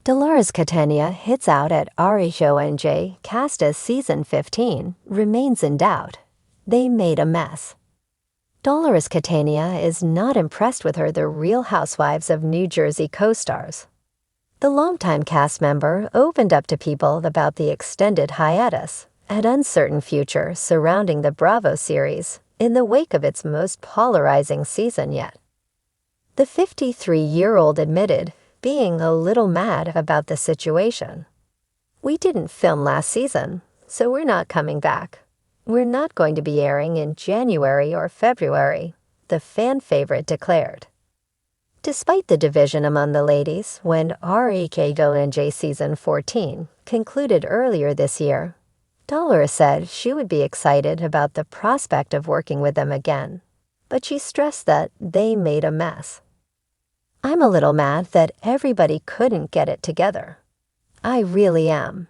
Dolores Catania hits out at RHONJ, cast as season 15, remains in doubt. They made a mess. Dolores Catania is not impressed with her The Real Housewives of New Jersey co-stars. The longtime cast member opened up to people about the extended hiatus and uncertain future surrounding the Bravo series in the wake of its most polarizing season yet. The 53-year-old admitted being a little mad about the situation. "We didn't film last season, so we're not coming back. We're not going to be airing in January or February," the fan favorite declared. Despite the division among the ladies when RHONJ season 14 concluded earlier this year, Dolores said she would be excited about the prospect of working with them again, but she stressed that they made a mess. "I'm a little mad that everybody couldn't get it together. I really am."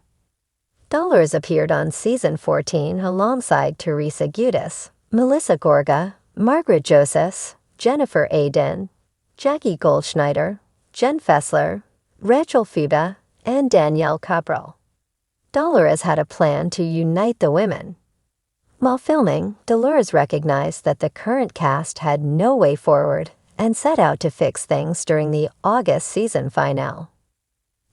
Dolores appeared on season 14 alongside Teresa Giudice, Melissa Gorga, Margaret Josephs, Jennifer Aydin, Jackie Goldschneider, Jen Fessler, Rachel Fiba, and Danielle Cabral. Dolores had a plan to unite the women. While filming, Dolores recognized that the current cast had no way forward and set out to fix things during the August season finale.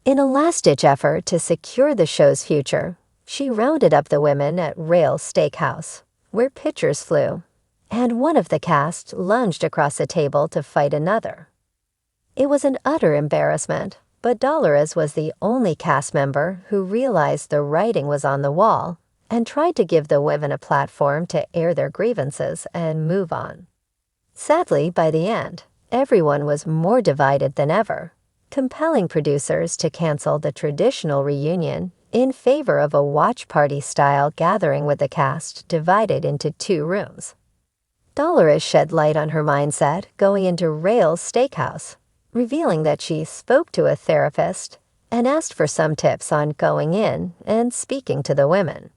In a last-ditch effort to secure the show's future, she rounded up the women at Rail's Steakhouse, where pictures flew, and one of the cast lunged across a table to fight another. It was an utter embarrassment, but Dolores was the only cast member who realized the writing was on the wall and tried to give the women a platform to air their grievances and move on. Sadly, by the end, everyone was more divided than ever, compelling producers to cancel the traditional reunion in favor of a watch party-style gathering with the cast divided into 2 rooms. Dolores shed light on her mindset going into Rail's Steakhouse, revealing that she spoke to a therapist and asked for some tips on going in and speaking to the women.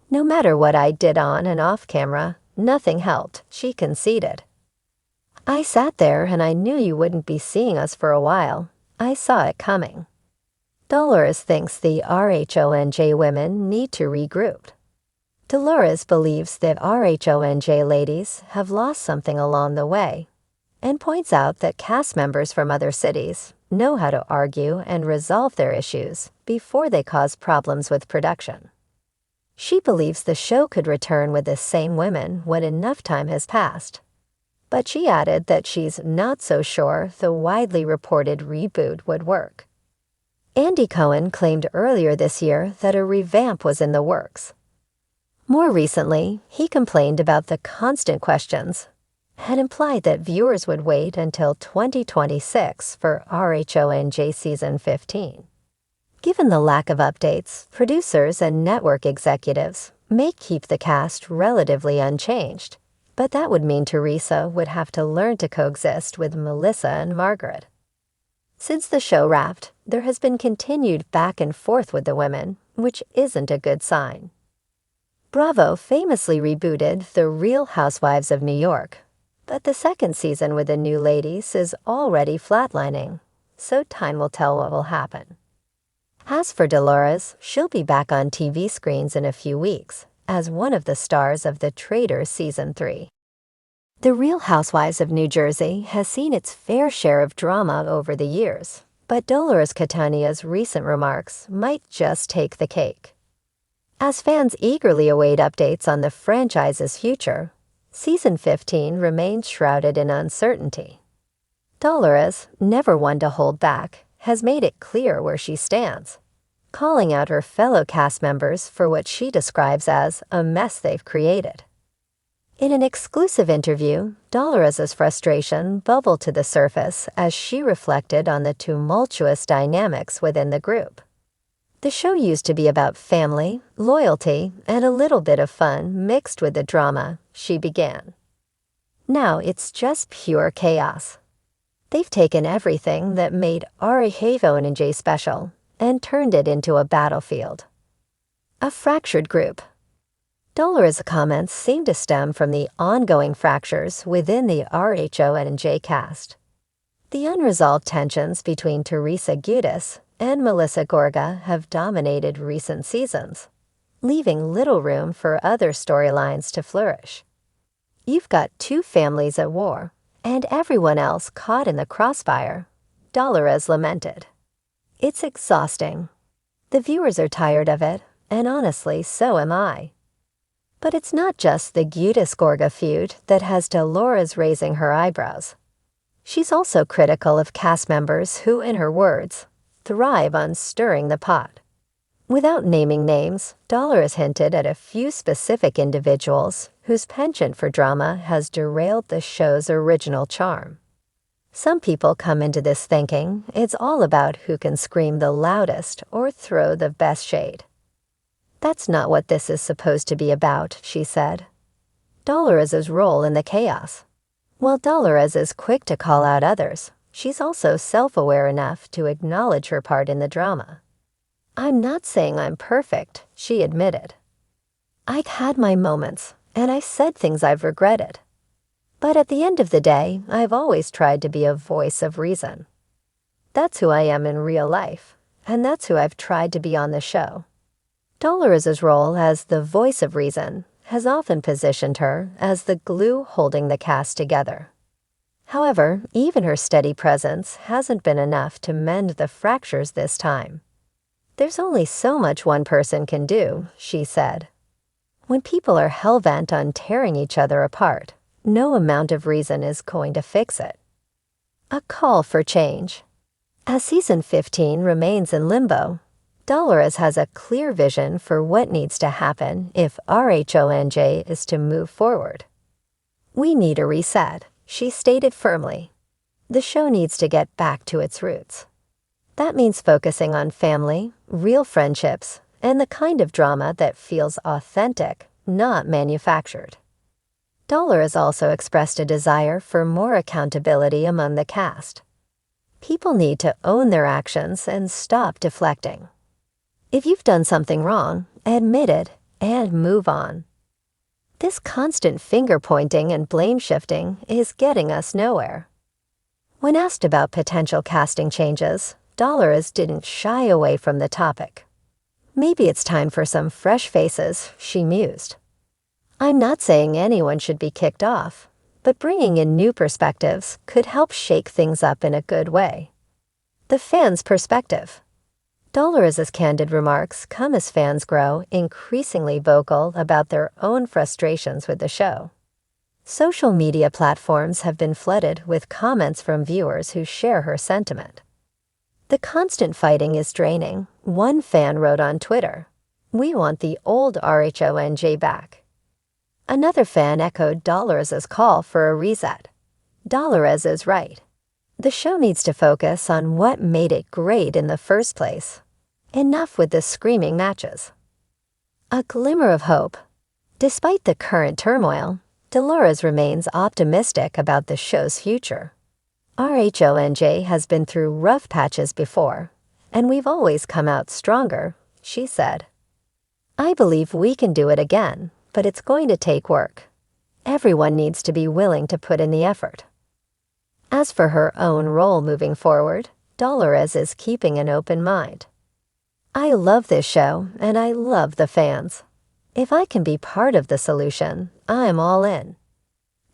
"No matter what I did on and off camera, nothing helped," she conceded. "I sat there and I knew you wouldn't be seeing us for a while. I saw it coming." Dolores thinks the RHONJ women need to regroup. Dolores believes that RHONJ ladies have lost something along the way, and points out that cast members from other cities know how to argue and resolve their issues before they cause problems with production. She believes the show could return with the same women when enough time has passed. But she added that she's not so sure the widely reported reboot would work. Andy Cohen claimed earlier this year that a revamp was in the works. More recently, he complained about the constant questions and implied that viewers would wait until 2026 for RHONJ season 15. Given the lack of updates, producers and network executives may keep the cast relatively unchanged, but that would mean Teresa would have to learn to coexist with Melissa and Margaret. Since the show wrapped, there has been continued back and forth with the women, which isn't a good sign. Bravo famously rebooted The Real Housewives of New York, but the second season with the new ladies is already flatlining, so time will tell what will happen. As for Dolores, she'll be back on TV screens in a few weeks as one of the stars of The Traitors Season 3. The Real Housewives of New Jersey has seen its fair share of drama over the years, but Dolores Catania's recent remarks might just take the cake. As fans eagerly await updates on the franchise's future, Season 15 remains shrouded in uncertainty. Dolores, never one to hold back, has made it clear where she stands, calling out her fellow cast members for what she describes as a mess they've created. In an exclusive interview, Dolores' frustration bubbled to the surface as she reflected on the tumultuous dynamics within the group. The show used to be about family, loyalty, and a little bit of fun mixed with the drama, she began. Now it's just pure chaos. They've taken everything that made RHONJ special and turned it into a battlefield. A fractured group. Dolores' comments seem to stem from the ongoing fractures within the RHONJ cast. The unresolved tensions between Teresa Giudice and Melissa Gorga have dominated recent seasons, leaving little room for other storylines to flourish. You've got two families at war, and everyone else caught in the crossfire, Dolores lamented. It's exhausting. The viewers are tired of it, and honestly, so am I. But it's not just the Giudice-Gorga feud that has Dolores raising her eyebrows. She's also critical of cast members who, in her words, thrive on stirring the pot. Without naming names, Dolores hinted at a few specific individuals whose penchant for drama has derailed the show's original charm. Some people come into this thinking it's all about who can scream the loudest or throw the best shade. That's not what this is supposed to be about, she said. Dolores' role in the chaos. While Dolores is quick to call out others, she's also self-aware enough to acknowledge her part in the drama. I'm not saying I'm perfect, she admitted. I've had my moments, and I've said things I've regretted. But at the end of the day, I've always tried to be a voice of reason. That's who I am in real life, and that's who I've tried to be on the show. Dolores' role as the voice of reason has often positioned her as the glue holding the cast together. However, even her steady presence hasn't been enough to mend the fractures this time. There's only so much one person can do, she said. When people are hell-bent on tearing each other apart, no amount of reason is going to fix it. A call for change. As season 15 remains in limbo, Dolores has a clear vision for what needs to happen if RHONJ is to move forward. We need a reset, she stated firmly. The show needs to get back to its roots. That means focusing on family, real friendships, and the kind of drama that feels authentic, not manufactured. Dolores also expressed a desire for more accountability among the cast. People need to own their actions and stop deflecting. If you've done something wrong, admit it and move on. This constant finger-pointing and blame-shifting is getting us nowhere. When asked about potential casting changes, Dolores didn't shy away from the topic. Maybe it's time for some fresh faces, she mused. I'm not saying anyone should be kicked off, but bringing in new perspectives could help shake things up in a good way. The fans' perspective. Dolores' candid remarks come as fans grow increasingly vocal about their own frustrations with the show. Social media platforms have been flooded with comments from viewers who share her sentiment. The constant fighting is draining, one fan wrote on Twitter. We want the old RHONJ back. Another fan echoed Dolores' call for a reset. Dolores is right. The show needs to focus on what made it great in the first place. Enough with the screaming matches. A glimmer of hope. Despite the current turmoil, Dolores remains optimistic about the show's future. RHONJ has been through rough patches before, and we've always come out stronger, she said. I believe we can do it again, but it's going to take work. Everyone needs to be willing to put in the effort. As for her own role moving forward, Dolores is keeping an open mind. I love this show, and I love the fans. If I can be part of the solution, I'm all in.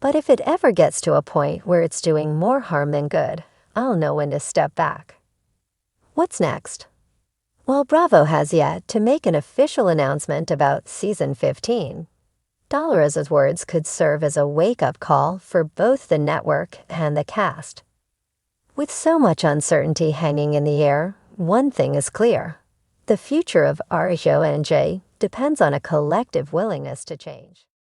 But if it ever gets to a point where it's doing more harm than good, I'll know when to step back. What's next? While Bravo has yet to make an official announcement about season 15, Dolores' words could serve as a wake-up call for both the network and the cast. With so much uncertainty hanging in the air, one thing is clear. The future of RHONJ depends on a collective willingness to change.